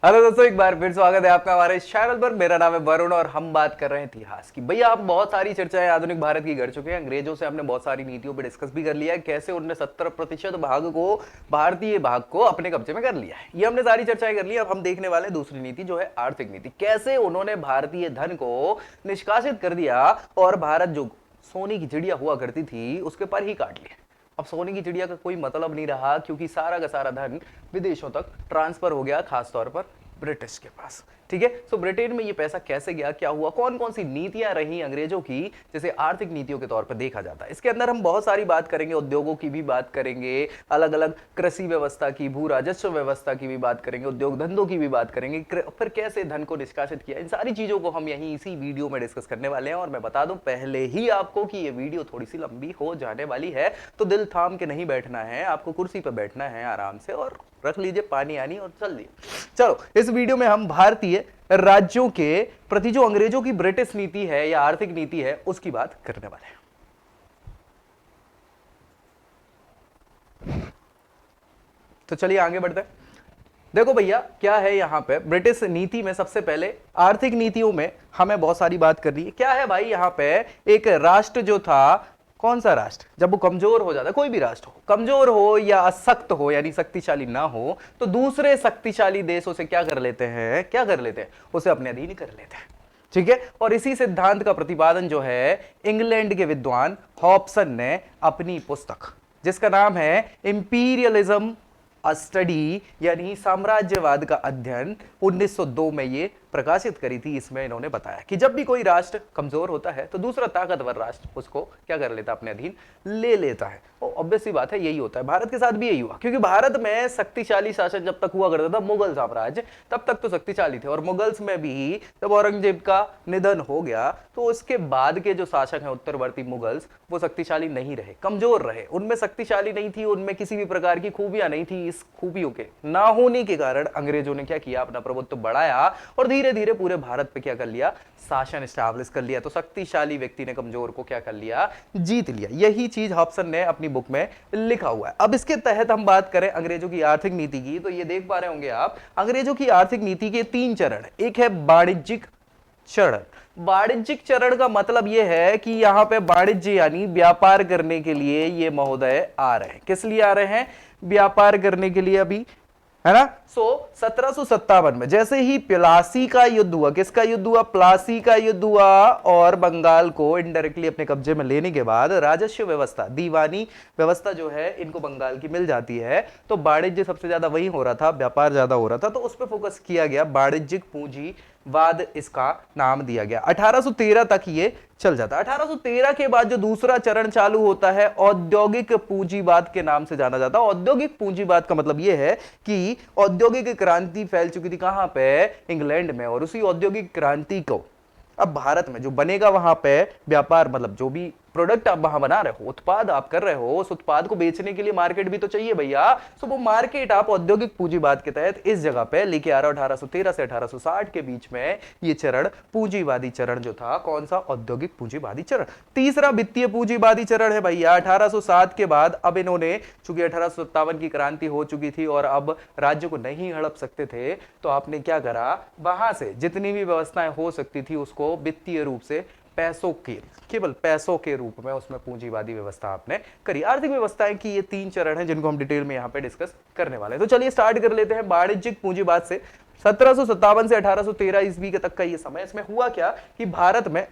Hello दोस्तों, एक बार फिर स्वागत है आपका हमारे इस चैनल पर। मेरा नाम है वरुण और हम बात कर रहे हैं इतिहास की। भैया आप बहुत सारी चर्चाएं आधुनिक भारत की कर चुके हैं। अंग्रेजों से हमने बहुत सारी नीतियों पर डिस्कस भी कर लिया है, कैसे उन्होंने 70% भाग को, भारतीय भाग को अपने कब्जे में कर लिया है। ये हमने सारी चर्चाएं कर ली। अब हम देखने वाले दूसरी नीति जो है आर्थिक नीति, कैसे उन्होंने भारतीय धन को निष्कासित कर दिया और भारत जो सोने की चिड़िया हुआ करती थी उसके पर ही काट लिया। अब सोने की चिड़िया का कोई मतलब नहीं रहा, क्योंकि सारा का सारा धन विदेशों तक ट्रांसफर हो गया, खासतौर पर ब्रिटिश के पास। ठीक है, सो ब्रिटेन में ये पैसा कैसे गया, क्या हुआ, कौन कौन सी नीतियां रही अंग्रेजों की, जैसे आर्थिक नीतियों के तौर पर देखा जाता है। इसके अंदर हम बहुत सारी बात करेंगे, उद्योगों की भी बात करेंगे, अलग अलग कृषि व्यवस्था की, भू राजस्व व्यवस्था की भी बात करेंगे, उद्योग धंधों की भी बात करेंगे, फिर कैसे धन को निष्कासित किया। इन सारी चीजों को हम यहीं इसी वीडियो में डिस्कस करने वाले हैं। और मैं बता दूं पहले ही आपको कि ये वीडियो थोड़ी सी लंबी हो जाने वाली है, तो दिल थाम के नहीं बैठना है, आपको कुर्सी पर बैठना है आराम से, और रख लीजिए पानी आनी और चल दिए। चलो, इस वीडियो में हम भारतीय राज्यों के प्रति जो अंग्रेजों की ब्रिटिश नीति है या आर्थिक नीति है उसकी बात करने वाले हैं। तो चलिए आगे बढ़ते हैं। देखो भैया, क्या है यहां पे ब्रिटिश नीति में, सबसे पहले आर्थिक नीतियों में हमें बहुत सारी बात करनी है। क्या है भाई, यहां पे एक राष्ट्र जो था, कौन सा राष्ट्र, जब वो कमजोर हो जाता है, कोई भी राष्ट्र हो, कमजोर हो या असक्त हो यानी शक्तिशाली ना हो, तो दूसरे शक्तिशाली देश उसे क्या कर लेते हैं, उसे अपने अधीन कर लेते हैं। ठीक है, और इसी सिद्धांत का प्रतिपादन जो है इंग्लैंड के विद्वान हॉब्सन ने अपनी पुस्तक, जिसका नाम है इंपीरियलिज्म अ स्टडी यानी साम्राज्यवाद का अध्ययन, 1902 में ये प्रकाशित करी थी। इसमें इन्होंने बताया कि जब भी कोई राष्ट्र कमजोर होता है तो दूसरा ताकतवर राष्ट्र उसको क्या कर लेता है, अपने अधीन ले लेता है। और ऑब्वियस सी बात है, यही होता है, भारत के साथ भी यही हुआ। क्योंकि भारत में शक्तिशाली शासन जब तक हुआ करता था, मुगल साम्राज्य, तब तक तो शक्तिशाली थे। और मुगल्स में भी जब औरंगजेब का निधन हो गया तो उसके बाद के जो शासक हैं उत्तरवर्ती मुगल्स, वो शक्तिशाली नहीं रहे, कमजोर रहे, उनमें शक्तिशाली नहीं थी, उनमें किसी भी प्रकार की खूबियां नहीं थी। इस खूबियों के ना होने के कारण अंग्रेजों ने क्या किया, अपना प्रभुत्व बढ़ाया और धीरे धीरे पूरे भारत पे क्या कर लिया, शासन स्टैब्लिश कर लिया। तो शक्तिशाली व्यक्ति ने कमजोर को क्या कर लिया, जीत लिया। यही चीज हॉब्सन ने अपनी बुक में लिखा हुआ है। अब इसके तहत हम बात करें अंग्रेजों की आर्थिक नीति की, तो ये देख पा रहे होंगे आप, अंग्रेजों की आर्थिक नीति के 3 चरण। एक है वाणिज्यिक चरण। वाणिज्यिक चरण का मतलब यह है कि यहां पे वाणिज्य यानी व्यापार करने के लिए ये महोदय आ रहे हैं। किस लिए आ रहे हैं, व्यापार करने के लिए, अभी है ना। 1757 में जैसे ही प्लासी का युद्ध हुआ, किसका युद्ध हुआ, प्लासी का युद्ध हुआ, और बंगाल को इनडायरेक्टली अपने कब्जे में लेने के बाद राजस्व व्यवस्था, दीवानी व्यवस्था जो है इनको बंगाल की मिल जाती है। तो वाणिज्य सबसे ज्यादा वही हो रहा था, व्यापार ज्यादा हो रहा था, तो उस पर फोकस किया गया, वाणिज्यिक पूंजीवाद इसका नाम दिया गया। 1813 तक ये चल जाता है। 1813 के बाद जो दूसरा चरण चालू होता है, औद्योगिक पूंजीवाद के नाम से जाना जाता है। औद्योगिक पूंजीवाद का मतलब यह है कि औद्योगिक क्रांति फैल चुकी थी कहां पे, इंग्लैंड में, और उसी औद्योगिक क्रांति को अब भारत में जो बनेगा, वहां पे व्यापार मतलब जो भी प्रोडक्ट आप वहां बना रहे हो, उत्पाद आप कर रहे हो, उस उत्पाद को बेचने के लिए मार्केट भी तो चाहिए भैया। सो वो मार्केट आप औद्योगिक पूंजीवाद के तहत इस जगह पे लेके आ रहे हो। 1813 से 1860 के बीच में ये चरण पूंजीवादी चरण जो था, कौन सा, औद्योगिक पूंजीवादी चरण। तीसरा वित्तीय पूंजीवादी चरण है भैया 1807 के बाद। अब इन्होंने, चूंकि 1857 की क्रांति हो चुकी थी और अब राज्य को नहीं हड़प सकते थे, तो आपने क्या करा, वहां से जितनी भी व्यवस्थाएं हो सकती थी उसको वित्तीय रूप से पैसों के, केवल पैसों के रूप में उसमें पूंजीवादी व्यवस्था आपने करी। आर्थिक व्यवस्थाएं की ये 3 चरण हैं जिनको हम डिटेल में यहां पे डिस्कस करने वाले हैं। तो चलिए स्टार्ट कर लेते हैं वाणिज्यिक पूंजीवाद से। 1757 से 1813 ईस्वी के तक का ये समय, इसमें हुआ क्या कि भारत में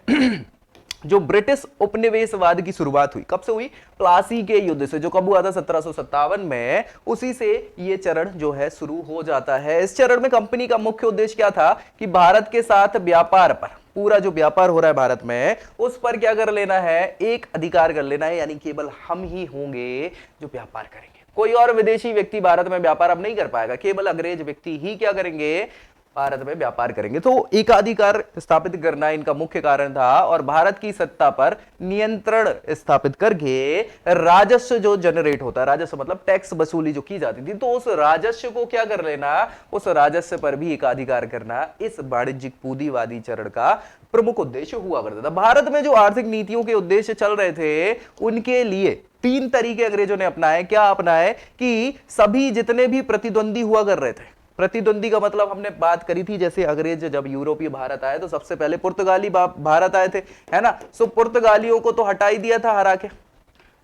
जो ब्रिटिश उपनिवेशवाद की शुरुआत हुई, कब से हुई, प्लासी के युद्ध से, जो कब हुआ था 1757 में, उसी से ये चरण जो है शुरू हो जाता है। इस चरण में कंपनी का मुख्य उद्देश्य क्या था कि भारत के साथ व्यापार पर, पूरा जो व्यापार हो रहा है भारत में, उस पर क्या कर लेना है, एक अधिकार कर लेना है, यानी केवल हम ही होंगे जो व्यापार करेंगे। कोई और विदेशी व्यक्ति भारत में व्यापार अब नहीं कर पाएगा, केवल अंग्रेज व्यक्ति ही क्या करेंगे, भारत में व्यापार करेंगे। तो एकाधिकार स्थापित करना इनका मुख्य कारण था, और भारत की सत्ता पर नियंत्रण स्थापित करके राजस्व जो जनरेट होता है, राजस्व मतलब टैक्स वसूली जो की जाती थी, तो उस राजस्व को क्या कर लेना, उस राजस्व पर भी एकाधिकार करना, इस वाणिज्यिक पूंजीवादी चरण का प्रमुख उद्देश्य हुआ करता था। भारत में जो आर्थिक नीतियों के उद्देश्य चल रहे थे, उनके लिए 3 तरीके अंग्रेजों ने अपनाए। क्या अपनाए कि सभी जितने भी प्रतिद्वंदी हुआ कर रहे थे, प्रतिद्वंदी का मतलब हमने बात करी थी, जैसे अंग्रेज जब यूरोपीय भारत आए तो सबसे पहले पुर्तगाली भारत आए थे, है ना। सो पुर्तगालियों को तो हटा ही दिया था हरा के,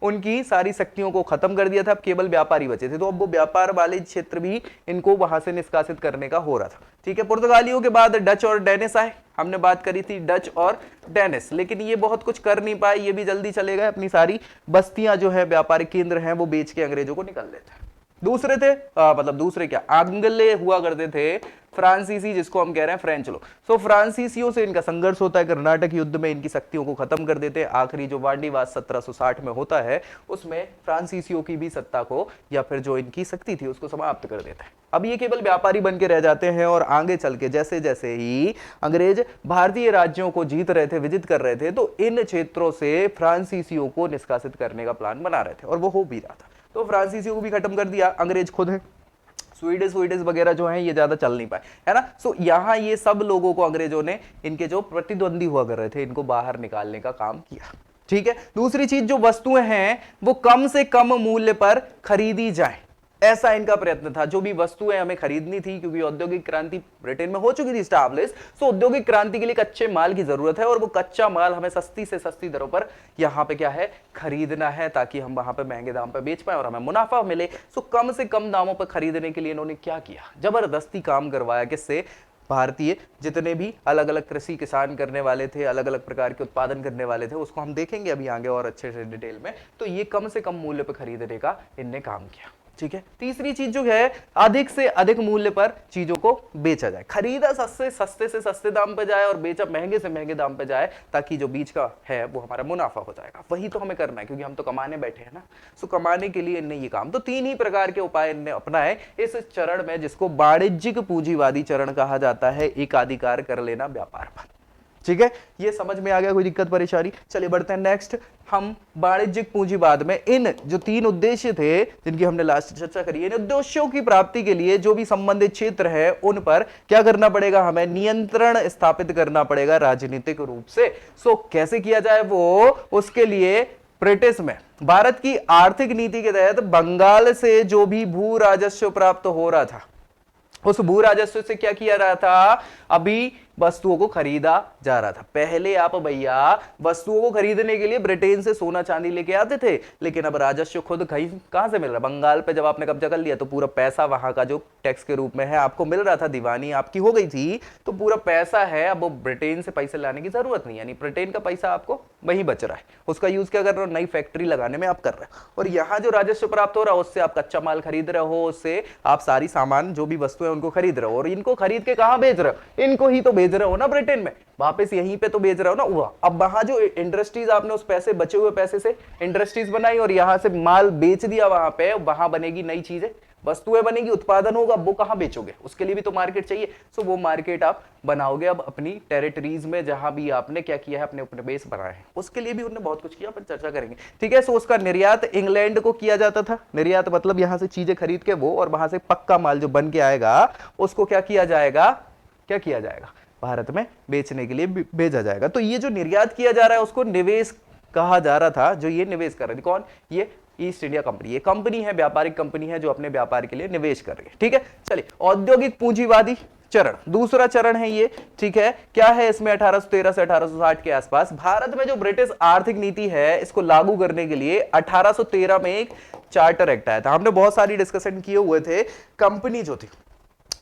उनकी सारी शक्तियों को खत्म कर दिया था, अब केवल व्यापारी बचे थे। तो अब वो व्यापार वाले क्षेत्र भी इनको वहां से निष्कासित करने का हो रहा था, ठीक है। पुर्तगालियों के बाद डच और डेनिस आए, हमने बात करी थी डच और डेनिस, लेकिन ये बहुत कुछ कर नहीं पाए, ये भी जल्दी चले गए, अपनी सारी बस्तियां जो है व्यापारिक केंद्र हैं वो बेच के अंग्रेजों को निकल लेते। दूसरे थे मतलब दूसरे क्या, आंग्ले हुआ करते थे, फ्रांसीसी जिसको हम कह रहे हैं फ्रेंच लोग। सो फ्रांसीसियों से इनका संघर्ष होता है, कर्नाटक युद्ध में इनकी शक्तियों को खत्म कर देते हैं। आखिरी जो वाणीवाद 1760 में होता है उसमें फ्रांसीसियों की भी सत्ता को या फिर जो इनकी शक्ति थी उसको समाप्त कर देता है। अब ये केवल व्यापारी बन के रह जाते हैं और आगे चल के जैसे जैसे ही अंग्रेज भारतीय राज्यों को जीत रहे थे, विजित कर रहे थे, तो इन क्षेत्रों से फ्रांसीसियों को निष्कासित करने का प्लान बना रहे थे और वो हो भी रहा था। तो फ्रांसीसियों को भी खत्म कर दिया। अंग्रेज खुद है, स्वीडिश वगैरह जो है ये ज्यादा चल नहीं पाए, है ना। सो यहाँ ये सब लोगों को अंग्रेजों ने, इनके जो प्रतिद्वंदी हुआ कर रहे थे, इनको बाहर निकालने का काम किया, ठीक है। दूसरी चीज, जो वस्तुएं हैं वो कम से कम मूल्य पर खरीदी जाए, ऐसा इनका प्रयत्न था। जो भी वस्तुएं हमें खरीदनी थी, क्योंकि औद्योगिक क्रांति ब्रिटेन में हो चुकी थी स्टैब्लिश, सो औद्योगिक क्रांति के लिए कच्चे माल की जरूरत है और वो कच्चा माल हमें सस्ती से सस्ती दरों पर यहाँ पे क्या है, खरीदना है, ताकि हम वहां पे महंगे दाम पे बेच पाए और हमें मुनाफा मिले। सो कम से कम दामों पर खरीदने के लिए इन्होंने क्या किया, जबरदस्ती काम करवाया। किससे? भारतीय जितने भी अलग अलग कृषि किसान करने वाले थे, अलग अलग प्रकार के उत्पादन करने वाले थे, उसको हम देखेंगे अभी आगे और अच्छे से डिटेल में। तो ये कम से कम मूल्य पर खरीदने का इनने काम किया, ठीक है। तीसरी चीज जो है, अधिक से अधिक मूल्य पर चीजों को बेचा जाए। खरीदा सस्ते से सस्ते दाम पे जाए और बेचा महंगे से महंगे दाम पे जाए, ताकि जो बीच का है वो हमारा मुनाफा हो जाएगा। वही तो हमें करना है, क्योंकि हम तो कमाने बैठे हैं ना। सो कमाने के लिए इनने ये काम, तो तीन ही प्रकार के उपाय इनने अपनाए इस चरण में, जिसको वाणिज्यिक पूंजीवादी चरण कहा जाता है। एकाधिकार कर लेना व्यापार पर, ठीक है। ये समझ में आ गया, कोई दिक्कत परेशानी? चलिए बढ़ते हैं नेक्स्ट। हम वाणिज्यिक पूंजीवाद में इन जो तीन उद्देश्य थे जिनकी हमने लास्ट चर्चा करी है, इन उद्देश्यों की प्राप्ति के लिए जो भी संबंधित क्षेत्र है उन पर क्या करना पड़ेगा, हमें नियंत्रण स्थापित करना पड़ेगा राजनीतिक रूप से। सो कैसे किया जाए वो, उसके लिए ब्रिटिश में भारत की आर्थिक नीति के तहत बंगाल से जो भी भू राजस्व प्राप्त हो रहा था, उस भू राजस्व से क्या किया रहा था, अभी वस्तुओं को खरीदा जा रहा था। पहले आप भैया वस्तुओं को खरीदने के लिए ब्रिटेन से सोना चांदी लेके आते थे, लेकिन अब राजस्व खुद कहां से मिल रहा है? बंगाल पे जब आपने कब्जा कर लिया तो पूरा पैसा वहां का जो टैक्स के रूप में है आपको मिल रहा था, दीवानी आपकी हो गई थी, तो पूरा पैसा है। अब वो ब्रिटेन से पैसे लाने की जरूरत नहीं, यानी ब्रिटेन का पैसा आपको वही बच रहा है, उसका यूज क्या कर रहे हो, नई फैक्ट्री लगाने में आप कर रहे हो। और यहाँ जो राजस्व प्राप्त हो रहा है उससे आप कच्चा माल खरीद रहे हो, उससे आप सारी सामान जो भी वस्तुएं उनको खरीद रहे हो, और इनको खरीद के कहां बेच रहे हो, इनको ही तो भेज रहे हो ना ब्रिटेन में, वापस यहीं पे तो बेच रहे हो ना। हुआ अब वहां जो इंडस्ट्रीज, आपने उस पैसे, बचे हुए पैसे से इंडस्ट्रीज बनाई और यहां से माल बेच दिया वहां पे, वहां बनेगी नई चीजें, वस्तुएं बनेगी, उत्पादन होगा, वो कहां बेचोगे, उसके लिए भी तो मार्केट चाहिए। सो वो मार्केट आप बनाओगे अब अपनी टेरिटरीज में, जहां भी आपने क्या किया है, अपने अपने बेस बनाए हैं, उसके लिए भी उन्होंने बहुत कुछ किया, पर चर्चा करेंगे, ठीक है। सो उसका निर्यात इंग्लैंड को किया जाता था। निर्यात मतलब यहां से चीजें खरीद के वो, और वहां से पक्का माल जो बन के आएगा उसको क्या किया जाएगा, क्या किया जाएगा, भारत में बेचने के लिए भेजा जाएगा। तो ये जो निर्यात किया जा रहा है उसको निवेश कहा जा रहा था। जो ये निवेश कर रही थी कौन, ये ईस्ट इंडिया कंपनी, ये कंपनी है, व्यापारिक कंपनी है जो अपने व्यापार के लिए निवेश कर रही है, ठीक है। चलिए, औद्योगिक पूंजीवादी चरण, दूसरा चरण है ये, ठीक है। क्या है इसमें, 1813 से 1860 के आसपास भारत में जो ब्रिटिश आर्थिक नीति है इसको लागू करने के लिए 1813 में एक चार्टर एक्ट आया था। हमने बहुत सारी डिस्कशन किए हुए थे। कंपनी जो थी,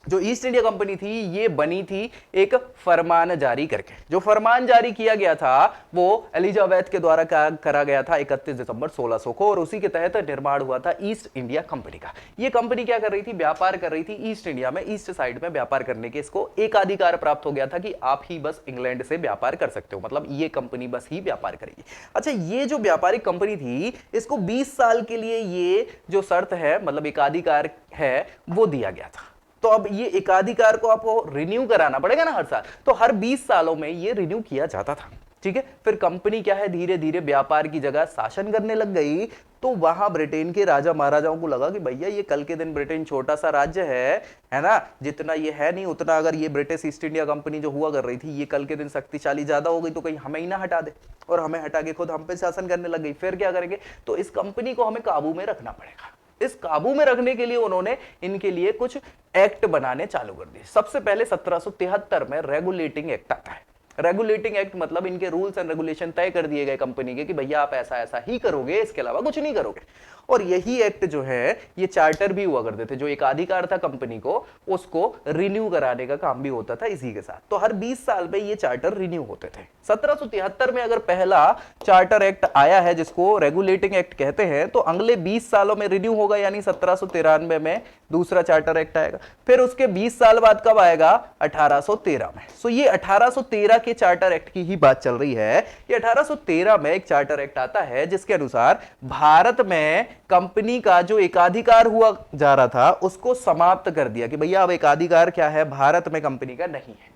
जो ईस्ट इंडिया कंपनी थी, ये बनी थी एक फरमान जारी करके। जो फरमान जारी किया गया था वो एलिजाबेथ के द्वारा करा गया था 31 दिसंबर 1600 को, और उसी के तहत निर्माण हुआ था ईस्ट इंडिया कंपनी का। ये कंपनी क्या कर रही थी, व्यापार कर रही थी ईस्ट इंडिया में, ईस्ट साइड में व्यापार करने के इसको एकाधिकार प्राप्त हो गया था कि आप ही बस इंग्लैंड से व्यापार कर सकते हो, मतलब ये कंपनी बस ही व्यापार करेगी। अच्छा, ये जो व्यापारिक कंपनी थी इसको 20 साल के लिए ये जो शर्त है, मतलब एकाधिकार है, वो दिया गया था। तो अब ये एकाधिकार को आपको रिन्यू कराना पड़ेगा ना हर साल, तो हर 20 सालों में ये रिन्यू किया जाता था, ठीक है। फिर कंपनी क्या है, धीरे धीरे व्यापार की जगह शासन करने लग गई। तो वहां ब्रिटेन के राजा महाराजाओं को लगा कि भैया ये कल के दिन ब्रिटेन छोटा सा राज्य है ना, जितना ये है नहीं उतना अगर ये ब्रिटिश ईस्ट इंडिया कंपनी जो हुआ कर रही थी ये कल के दिन शक्तिशाली ज्यादा हो गई, तो कहीं हमें ही ना हटा दे, और हमें हटा के खुद हम पे शासन करने लग गई। फिर क्या करेंगे, तो इस कंपनी को हमें काबू में रखना पड़ेगा। इस काबू में रखने के लिए उन्होंने इनके लिए कुछ एक्ट बनाने चालू कर दिए। सबसे पहले 1773 में रेगुलेटिंग एक्ट आता है। रेगुलेटिंग एक्ट मतलब इनके रूल्स एंड रेगुलेशन तय कर दिए गए कंपनी के कि भैया आप ऐसा ऐसा ही करोगे, इसके अलावा कुछ नहीं करोगे। और यही एक्ट जो है ये चार्टर भी हुआ करते थे, जो एकाधिकार था कंपनी को उसको रिन्यू कराने का काम भी होता था इसी के साथ। तो हर 20 साल में ये चार्टर रिन्यू होते थे। 1773 में अगर पहला चार्टर एक्ट आया है जिसको रेगुलेटिंग एक्ट कहते हैं, तो अगले 20 सालों में रिन्यू होगा, यानी 1793 में दूसरा चार्टर एक्ट आएगा। फिर उसके 20 साल बाद कब आएगा? 1813 में। सो ये 1813 के चार्टर एक्ट की ही बात चल रही है। ये 1813 में एक चार्टर एक्ट आता है जिसके अनुसार भारत में कंपनी का जो एकाधिकार हुआ जा रहा था उसको समाप्त कर दिया कि भैया अब एकाधिकार क्या है, भारत में कंपनी का नहीं है,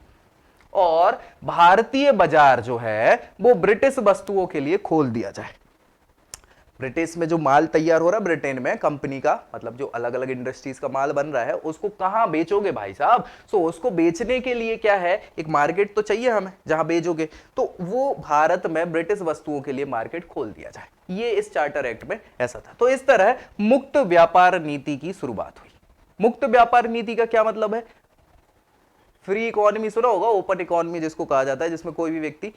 और भारतीय बाजार जो है वो ब्रिटिश वस्तुओं के लिए खोल दिया जाए। ब्रिटिश में जो माल तैयार हो रहा है ब्रिटेन में कंपनी का, मतलब जो अलग अलग इंडस्ट्रीज का माल बन रहा है, उसको कहां बेचोगे भाई साहब? सो उसको बेचने के लिए क्या है, एक मार्केट तो चाहिए हमें जहां बेचोगे, तो वो भारत में ब्रिटिश वस्तुओं के लिए मार्केट खोल दिया जाए। ये इस चार्टर एक्ट में ऐसा था। तो इस तरह मुक्त व्यापार नीति की शुरुआत हुई। मुक्त व्यापार नीति का क्या मतलब है? फ्री इकोनॉमी सुना होगा, ओपन इकोनॉमी जिसको कहा जाता है, जिसमें कोई भी व्यक्ति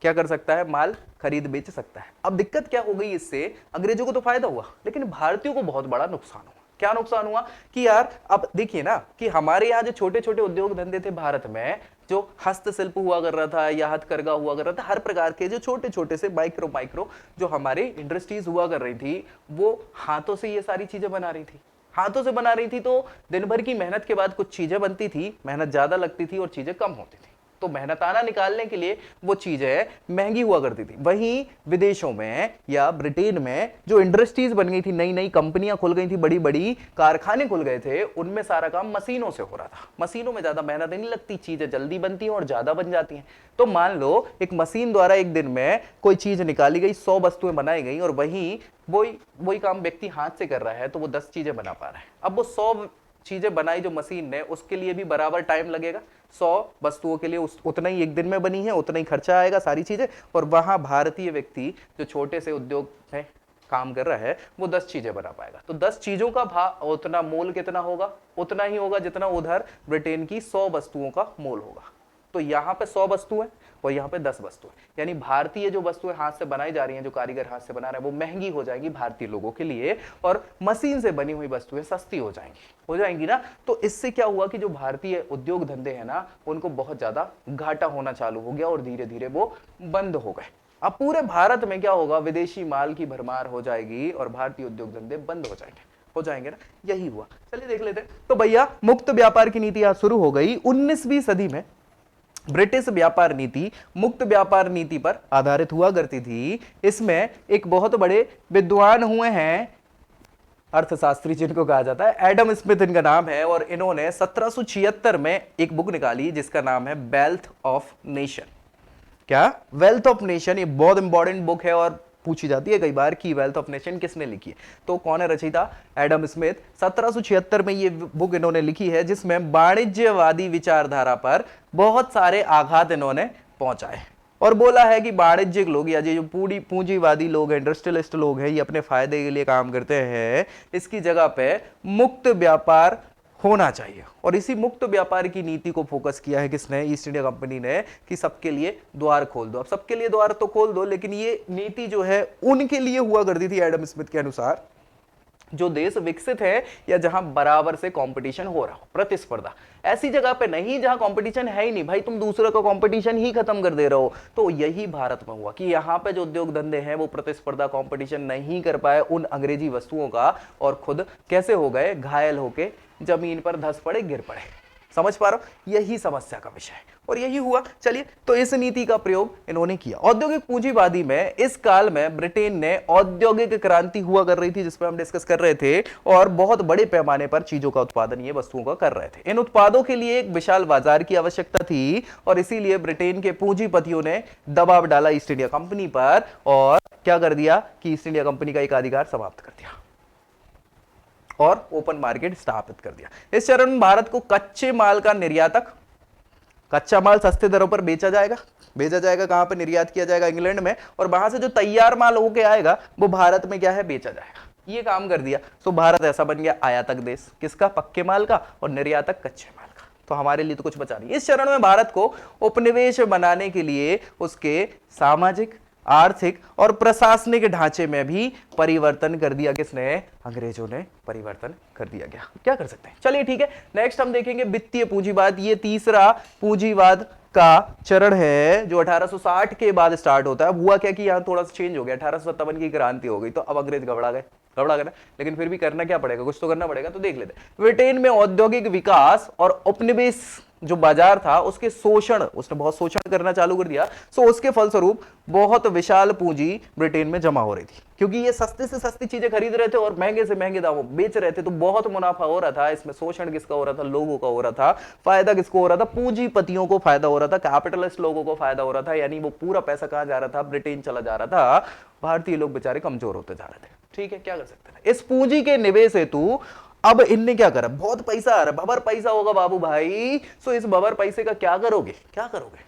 क्या कर सकता है, माल खरीद बेच सकता है। अब दिक्कत क्या हो गई, इससे अंग्रेजों को तो फायदा हुआ लेकिन भारतीयों को बहुत बड़ा नुकसान हुआ। क्या नुकसान हुआ कि यार अब देखिए ना कि हमारे यहाँ जो छोटे छोटे उद्योग धंधे थे भारत में, जो हस्तशिल्प हुआ कर रहा था या हथकरघा हुआ कर रहा था, हर प्रकार के जो छोटे छोटे से माइक्रो जो हमारी इंडस्ट्रीज हुआ कर रही थी, वो हाथों से ये सारी चीजें बना रही थी। हाथों से बना रही थी तो दिन भर की मेहनत के बाद कुछ चीजें बनती थी, मेहनत ज्यादा लगती थी और चीजें कम होती थी। तो मेहनताना निकालने के लिए वो चीजें महंगी हुआ करती थी। वहीं विदेशों में या ब्रिटेन में जो इंडस्ट्रीज बन गई थी, नई नई कंपनियां खुल गई थी, बड़ी बड़ी कारखाने खुल गए थे, उनमें सारा काम मशीनों से हो रहा था। मशीनों में ज्यादा मेहनत नहीं लगती, चीजें जल्दी बनती हैं और ज्यादा बन जाती हैं। तो मान लो एक मशीन द्वारा एक दिन में कोई चीज निकाली गई, 100 वस्तुएं बनाई गई, और वही वही काम व्यक्ति हाथ से कर रहा है तो वो 10 चीजें बना पा रहा है। अब वो 100 चीजें बनाई जो मशीन ने, उसके लिए भी बराबर टाइम लगेगा। 100 वस्तुओं के लिए उतना ही एक दिन में बनी है, उतना ही खर्चा आएगा सारी चीजें। और वहां भारतीय व्यक्ति जो छोटे से उद्योग में काम कर रहा है वो 10 चीजें बना पाएगा। तो 10 चीजों का भाव, उतना मोल कितना होगा? उतना ही होगा जितना उधर ब्रिटेन की 100 वस्तुओं का मोल होगा। तो यहाँ पे 100 वस्तुएं और यहाँ पे 10 वस्तुएं, यानी भारतीय जो वस्तुएं हाथ से बनाई जा रही हैं, जो कारीगर हाथ से बना रहे हैं, वो महंगी हो जाएगी भारतीय लोगों के लिए, और मशीन से बनी हुई वस्तुएं सस्ती हो जाएंगी ना। तो इससे क्या हुआ कि जो भारतीय उद्योग धंधे हैं ना, उनको बहुत ज्यादा घाटा होना चालू हो गया और धीरे धीरे वो बंद हो गए। अब पूरे भारत में क्या होगा, विदेशी माल की भरमार हो जाएगी और भारतीय उद्योग धंधे बंद हो जाएंगे ना। यही हुआ। चलिए देख लेते हैं। तो भैया मुक्त व्यापार की नीति आज शुरू हो गई। 19वीं सदी में ब्रिटिश व्यापार नीति मुक्त व्यापार नीति पर आधारित हुआ करती थी। इसमें एक बहुत बड़े विद्वान हुए हैं, अर्थशास्त्री जिनको कहा जाता है, एडम स्मिथ इनका नाम है, और इन्होंने 1776 में एक बुक निकाली जिसका नाम है वेल्थ ऑफ नेशन। क्या? Wealth of nation. ये बहुत इंपॉर्टेंट बुक है और पूछी जाती है कई बार कि वेल्थ ऑफ नेशन किसने लिखी है। तो कौन है रचयिता? Adam Smith. 1776 में ये बुक इन्होंने लिखी है जिसमें वाणिज्यवादी विचारधारा पर बहुत सारे आघात इन्होंने पहुंचाए और बोला है कि वाणिज्यिक लोग या जो पूरी पूंजीवादी लोग हैं, इंडस्ट्रियलिस्ट लोग हैं, ये अपने फायदे के लिए काम करते हैं। इसकी जगह पे मुक्त व्यापार होना चाहिए। और इसी मुक्त व्यापार की नीति को फोकस किया है किसने? ईस्ट इंडिया कंपनी ने, कि सबके लिए द्वार खोल दो। अब सबके लिए द्वार तो खोल दो, लेकिन ये नीति जो है उनके लिए हुआ करती थी एडम स्मिथ के अनुसार जो देश विकसित है या जहां बराबर से कंपटीशन हो रहा हो, प्रतिस्पर्धा। ऐसी जगह पे नहीं जहां कंपटीशन है ही नहीं, भाई तुम दूसरे का कंपटीशन ही खत्म कर दे रहे हो। तो यही भारत में हुआ कि यहाँ पे जो उद्योग धंधे हैं वो प्रतिस्पर्धा कंपटीशन नहीं कर पाए उन अंग्रेजी वस्तुओं का, और खुद कैसे हो गए? घायल होके जमीन पर धस पड़े, गिर पड़े। समझ पा रहे हो? यही समस्या का विषय है और यही हुआ। चलिए, तो इस नीति का प्रयोग इन्होंने किया। औद्योगिक पूंजीवादी में इस काल में ब्रिटेन ने औद्योगिक क्रांति हुआ कर रही थी, जिसपे हम डिस्कस कर रहे थे, और बहुत बड़े पैमाने पर चीजों का उत्पादन ये वस्तुओं का कर रहे थे। इन उत्पादों के लिए एक विशाल बाजार की आवश्यकता थी और इसीलिए ब्रिटेन के पूंजीपतियों ने दबाव डाला ईस्ट इंडिया कंपनी पर, और क्या कर दिया कि ईस्ट इंडिया कंपनी का एकाधिकार समाप्त कर दिया और ओपन मार्केट स्थापित कर दिया। इस चरण में भारत को कच्चे माल का निर्यातक, कच्चा माल सस्ते दरों पर भेजा जाएगा कहां पर? निर्यात किया जाएगा इंग्लैंड में, और वहां से जो तैयार माल होके आएगा वो भारत में क्या है? बेचा जाएगा। ये काम कर दिया तो भारत ऐसा बन गया आयातक देश, किसका? पक्के माल का, और निर्यातक कच्चे माल का। तो हमारे लिए तो कुछ बचा नहीं। इस चरण में भारत को उपनिवेश बनाने के लिए उसके सामाजिक, आर्थिक और प्रशासनिक ढांचे में भी परिवर्तन कर दिया। किसने? अंग्रेजों ने परिवर्तन कर दिया गया। क्या कर सकते हैं? चलिए ठीक है, नेक्स्ट हम देखेंगे वित्तीय पूंजीवाद। ये तीसरा पूंजीवाद का चरण है जो 1860 के बाद स्टार्ट होता है। अब हुआ क्या कि यहाँ थोड़ा सा चेंज हो गया, 1857 की क्रांति हो गई तो अब अंग्रेज घबरा गए ना, लेकिन फिर भी करना क्या पड़ेगा, कुछ तो करना पड़ेगा। तो देख लेते हैं, ब्रिटेन में औद्योगिक विकास और उपनिवेश जो बाजार था उसके शोषण, उसने बहुत शोषण करना चालू कर दिया। सो उसके फलस्वरूप बहुत विशाल पूंजी ब्रिटेन में जमा हो रही थी, क्योंकि ये सस्ते से सस्ती चीजें खरीद रहे थे और महंगे से महंगे दामों बेच रहे थे, तो बहुत मुनाफा हो रहा था। इसमें शोषण किसका हो रहा था? लोगों का हो रहा था। फायदा किसको हो रहा था? पूंजीपतियों को फायदा हो रहा था, कैपिटलिस्ट लोगों को फायदा हो रहा था। यानी वो पूरा पैसा कहां जा रहा था? ब्रिटेन चला जा रहा था। भारतीय लोग बेचारे कमजोर होते जा रहे थे। ठीक है, क्या कर सकते हैं? इस पूंजी के निवेश हेतु अब इनने क्या करा? बहुत पैसा आ रहा, बबर पैसा होगा बाबू भाई। सो इस बबर पैसे का क्या करोगे? क्या करोगे?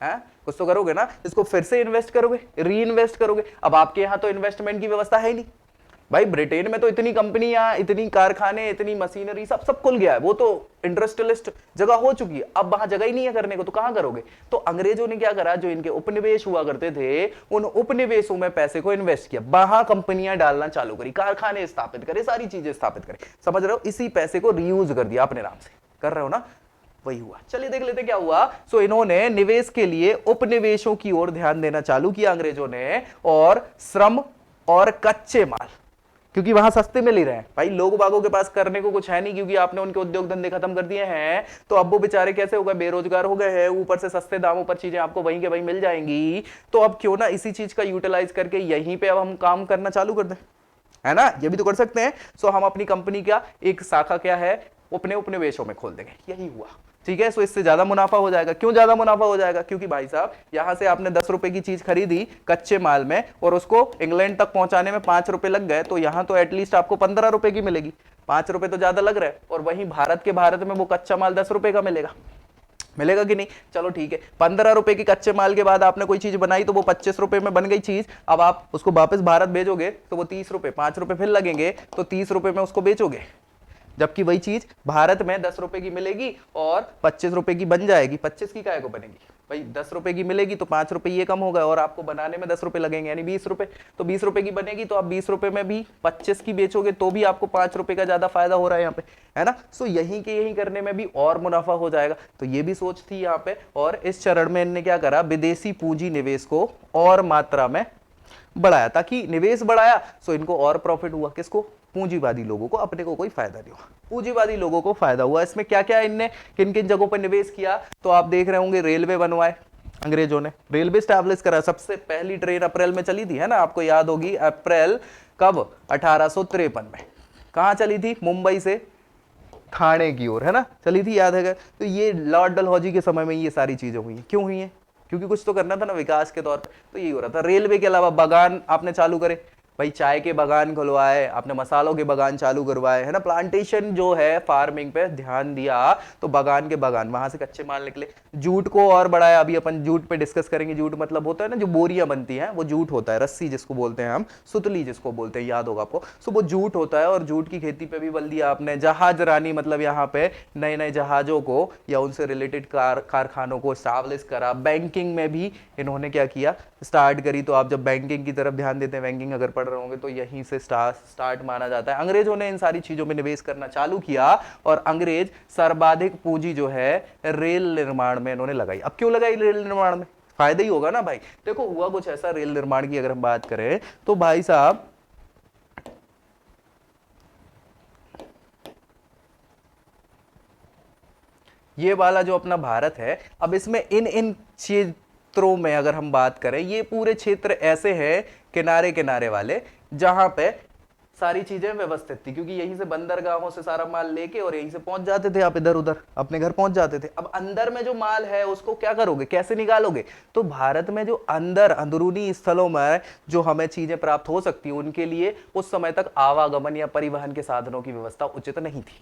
हैं? कुछ तो करोगे ना, इसको फिर से इन्वेस्ट करोगे, री इन्वेस्ट करोगे। अब आपके यहां तो इन्वेस्टमेंट की व्यवस्था है ही नहीं भाई। ब्रिटेन में तो इतनी कंपनियां, इतनी कारखाने, इतनी मशीनरी, सब खुल गया है। वो तो इंडस्ट्रियलिस्ट जगह हो चुकी है, अब वहां जगह ही नहीं है करने को, तो कहां करोगे? तो अंग्रेजों ने क्या करा? जो इनके उपनिवेश हुआ करते थे उन उपनिवेशों में पैसे को इन्वेस्ट किया, वहां कंपनियां डालना चालू करी, कारखाने स्थापित करे, सारी चीजें स्थापित करे। समझ रहे हो? इसी पैसे को रीयूज कर दिया अपने नाम से। कर रहे हो ना? वही हुआ। चलिए देख लेते क्या हुआ। सो इन्होंने निवेश के लिए उपनिवेशों की ओर ध्यान देना चालू किया अंग्रेजों ने, और श्रम और कच्चे माल, क्योंकि वहां सस्ते मिल ही रहे हैं भाई। लोग बागों के पास करने को कुछ है नहीं, क्योंकि आपने उनके उद्योग धंधे खत्म कर दिए हैं। तो अब वो बेचारे कैसे हो गए? बेरोजगार हो गए हैं। ऊपर से सस्ते दामों पर चीजें आपको वहीं के वहीं मिल जाएंगी। तो अब क्यों ना इसी चीज का यूटिलाइज करके यहीं पे अब हम काम करना चालू कर दें, है ना? ये भी तो कर सकते हैं। सो हम अपनी कंपनी का एक शाखा क्या है, अपने उपनिवेशों में खोल देंगे। यही हुआ। ठीक है, सो इससे ज्यादा मुनाफा हो जाएगा। क्यों ज्यादा मुनाफा हो जाएगा? क्योंकि भाई साहब यहां से आपने 10 रुपए की चीज खरीदी कच्चे माल में, और उसको इंग्लैंड तक पहुंचाने में 5 रुपए लग गए, तो यहां तो एटलीस्ट आपको 15 रुपए की मिलेगी। 5 रुपए तो ज्यादा लग रहा है, और वहीं भारत में वो कच्चा माल 10 रुपए का मिलेगा कि नहीं? चलो ठीक है, 15 रुपए की कच्चे माल के बाद आपने कोई चीज बनाई तो वो 25 रुपए में बन गई चीज। अब आप उसको वापस भारत भेजोगे तो वो 30 रुपए, 5 रुपए फिर लगेंगे, तो 30 रुपए में उसको बेचोगे। जबकि वही चीज भारत में 10 रुपए की मिलेगी और 25 रुपए की बन जाएगी। 25 की काय को बनेगी भाई? 10 रुपए की मिलेगी तो 5 रुपए ये कम हो गए, और आपको बनाने में 10 रुपए लगेंगे, यानी 20 रुपए। तो 20 रुपए की बनेगी तो आप 20 रुपए में भी 25 की बेचोगे तो भी आपको 5 रुपए का ज्यादा फायदा हो रहा है यहाँ पे, है ना? सो यही के यही करने में भी और मुनाफा हो जाएगा। तो ये भी सोच थी यहाँ पे। और इस चरण में इन्होंने क्या करा? विदेशी पूंजी निवेश को और मात्रा में बढ़ाया, ताकि निवेश बढ़ाया सो इनको और प्रॉफिट हुआ। किसको? पूंजीवादी लोगों को। अपने को कोई फायदा नहीं हुआ, पूंजीवादी लोगों को फायदा हुआ। इसमें क्या क्या इनने किन किन जगहों पर निवेश किया? तो आप देख रहे होंगे, रेलवे बनवाए अंग्रेजों ने, रेलवे स्टैब्लिश करा। सबसे पहली ट्रेन अप्रैल में चली थी, है ना? आपको याद होगी, अप्रैल कब? 1853 में। कहां चली थी? मुंबई से ठाणे की ओर, है ना? चली थी, याद है? तो ये लॉर्ड डलहौजी के समय में ये सारी चीजें हुई हैं। क्यों हुई हैं? क्योंकि कुछ तो करना था ना विकास के तौर पे, तो यही हो रहा था। रेलवे के अलावा बागान आपने चालू करे भाई, चाय के बागान खुलवाए आपने, मसालों के बागान चालू करवाए, है ना? प्लांटेशन जो है, फार्मिंग पे ध्यान दिया, तो बागान के बागान, वहां से कच्चे माल निकले। जूट को और बढ़ाया। अभी अपन जूट पे डिस्कस करेंगे। जूट मतलब होता है ना जो बोरियां बनती हैं, वो जूट होता है। रस्सी जिसको बोलते हैं हम, सुतली जिसको बोलते हैं, याद होगा आपको। सो वो जूट होता है, और जूट की खेती पे भी बल दिया आपने। जहाज रानी मतलब यहाँ पे नए नए जहाजों को या उनसे रिलेटेड कारखानों को स्टैब्लिश करा। बैंकिंग में भी इन्होंने क्या किया? स्टार्ट करी। तो आप जब बैंकिंग की तरफ ध्यान देते हैं, बैंकिंग अगर पढ़ रहे होंगे तो यहीं से स्टार्ट माना जाता है। अंग्रेजों ने इन सारी चीजों में निवेश करना चालू किया, और अंग्रेज सर्वाधिक पूंजी जो है रेल निर्माण में इन्होंने लगाई। अब क्यों लगाई रेल निर्माण में? फायदा ही होगा ना भाई। देखो हुआ कुछ ऐसा, रेल निर्माण की अगर हम बात करें तो भाई साहब ये वाला जो अपना भारत है, अब इसमें इन क्षेत्रों में अगर हम बात करें, ये पूरे क्षेत्र ऐसे हैं किनारे किनारे वाले, जहां पे सारी चीजें व्यवस्थित थी, क्योंकि यहीं से बंदरगाहों से सारा माल लेके और यहीं से पहुंच जाते थे आप, इधर उधर अपने घर पहुंच जाते थे। अब अंदर में जो माल है उसको क्या करोगे? कैसे निकालोगे? तो भारत में जो अंदरूनी स्थलों में जो हमें चीजें प्राप्त हो सकती है, उनके लिए उस समय तक आवागमन या परिवहन के साधनों की व्यवस्था उचित नहीं थी।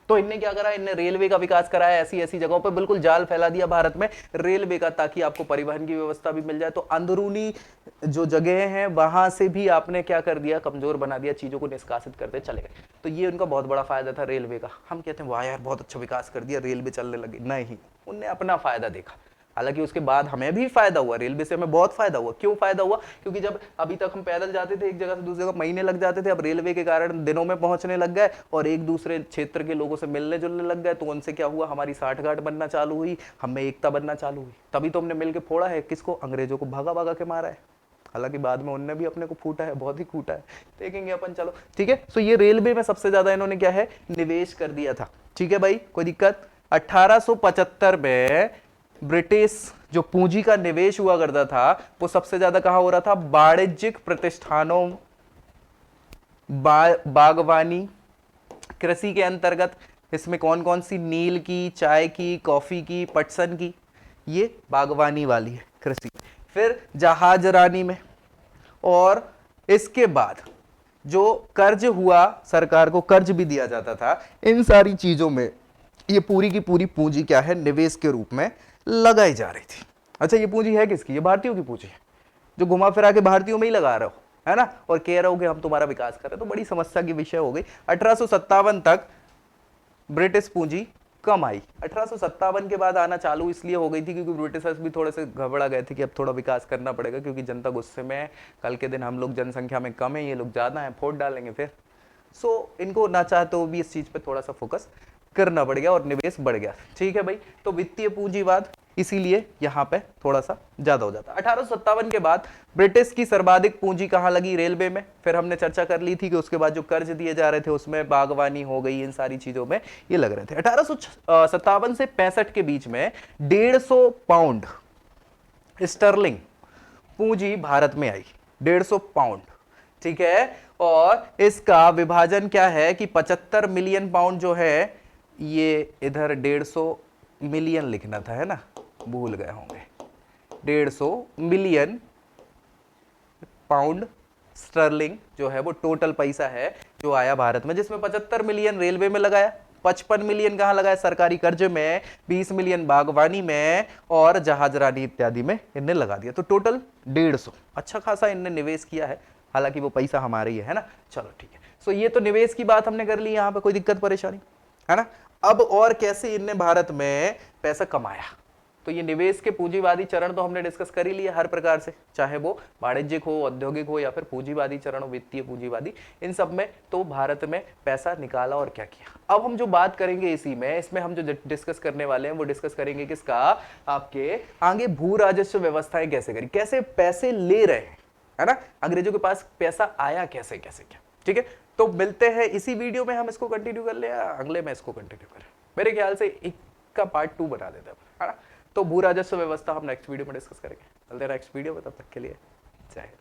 तो इनने क्या करा, इनने रेलवे का विकास कराया, ऐसी ऐसी जगहों पर बिल्कुल जाल फैला दिया भारत में रेलवे का, ताकि आपको परिवहन की व्यवस्था भी मिल जाए। तो अंदरूनी जो जगह हैं वहां से भी आपने क्या कर दिया, कमजोर बना दिया, चीजों को निष्कासित करते चले गए। तो ये उनका बहुत बड़ा फायदा था रेलवे का। हम कहते हैं वाह यार बहुत अच्छा विकास कर दिया, रेलवे चलने लगे, नहीं, उनने अपना फायदा देखा। हालांकि उसके बाद हमें भी फायदा हुआ, रेलवे से हमें बहुत फायदा हुआ। क्यों फायदा हुआ? क्योंकि जब अभी तक हम पैदल जाते थे एक जगह से दूसरी जगह, महीने लग जाते थे, अब रेलवे के कारण दिनों में पहुंचने लग गए और एक दूसरे क्षेत्र के लोगों से मिलने जुलने लग गए। तो उनसे क्या हुआ, हमारी साठगांठ बनना चालू हुई, हमें एकता बनना चालू हुई। तभी तो हमने मिलकर फोड़ा है किसको, अंग्रेजों को भागा भागा के मारा है। हालांकि बाद में उनने भी अपने को फूटा है, बहुत ही फूटा है, देखेंगे अपन, चलो ठीक है। सो ये रेलवे में सबसे ज्यादा इन्होंने क्या है, निवेश कर दिया था। ठीक है भाई, कोई दिक्कत? 1875 में ब्रिटिश जो पूंजी का निवेश हुआ करता था वो सबसे ज्यादा कहां हो रहा था, वाणिज्यिक प्रतिष्ठानों, बागवानी, कृषि के अंतर्गत। इसमें कौन कौन सी, नील की, चाय की, कॉफी की, पटसन की, ये बागवानी वाली है कृषि। फिर जहाजरानी में, और इसके बाद जो कर्ज हुआ, सरकार को कर्ज भी दिया जाता था, इन सारी चीजों में ये पूरी की पूरी पूंजी क्या है, निवेश के रूप में लगाई जा रही थी। अच्छा ये पूंजी है किसकी, ये भारतीयों की पूंजी है, जो घुमा फिरा के भारतीयों में ही लगा रहे हो, है ना, और कह रहे हो कि हम तुम्हारा विकास कर रहे हैं। तो बड़ी समस्या की विषय हो गई। 1857 तक ब्रिटिश पूंजी कम आई। 1857 के बाद आना चालू इसलिए हो गई थी क्योंकि ब्रिटिशर्स भी थोड़े से घबरा गए थे कि अब थोड़ा विकास करना पड़ेगा, क्योंकि जनता गुस्से में है, कल के दिन हम लोग जनसंख्या में कम है, ये लोग ज्यादा हैं, वोट डालेंगे फिर। सो इनको ना चाहते हुए भी इस चीज पे थोड़ा सा फोकस करना पड़ गया और निवेश बढ़ गया। ठीक है भाई, तो वित्तीय पूंजीवाद इसीलिए यहां पे थोड़ा सा ज्यादा हो जाता। 1857 के बाद ब्रिटिश की सर्वाधिक पूंजी कहां लगी, रेलवे में। फिर हमने चर्चा कर ली थी कि उसके बाद जो कर्ज दिए जा रहे थे उसमें बागवानी हो गई, इन सारी चीजों में ये लग रहे थे। 1857 से 65 के बीच में 150 पाउंड स्टर्लिंग पूंजी भारत में आई, 150 पाउंड। ठीक है, और इसका विभाजन क्या है कि 75 मिलियन पाउंड जो है, ये इधर 150 मिलियन लिखना था, है ना, भूल गए होंगे। 150 मिलियन पाउंड स्टर्लिंग जो है वो टोटल पैसा है जो आया भारत में, जिसमें 75 मिलियन रेलवे में लगाया, 55 मिलियन कहां लगाया, सरकारी कर्ज में, 20 मिलियन बागवानी में और जहाजरानी इत्यादि में इनने लगा दिया। तो टोटल 150, अच्छा खासा इनने निवेश किया है। हालांकि वो पैसा हमारा ही है ना। चलो ठीक है, सो ये तो निवेश की बात हमने कर ली, यहां पे कोई दिक्कत परेशानी है ना। अब और कैसे इनने भारत में पैसा कमाया, तो ये निवेश के पूंजीवादी चरण तो हमने डिस्कस कर ही लिया हर प्रकार से, चाहे वो वाणिज्यिक हो, औद्योगिक हो, या फिर पूंजीवादी चरण हो, वित्तीय पूंजीवादी, इन सब में तो भारत में पैसा निकाला और क्या किया। अब हम जो बात करेंगे इसी में, इसमें हम जो डिस्कस करने वाले हैं वो डिस्कस करेंगे किसका, आपके आगे भू राजस्व व्यवस्थाएं कैसे करी, कैसे पैसे ले रहे हैं, है ना, अंग्रेजों के पास पैसा आया कैसे कैसे क्या। ठीक है, तो मिलते हैं इसी वीडियो में, हम इसको कंटिन्यू कर ले या अगले में इसको कंटिन्यू करें, मेरे ख्याल से एक का पार्ट 2 बना देते हैं, है ना। तो भू राजस्व व्यवस्था हम नेक्स्ट वीडियो में डिस्कस करेंगे। चलते हैं नेक्स्ट वीडियो में, तब तक के लिए जय हिंद।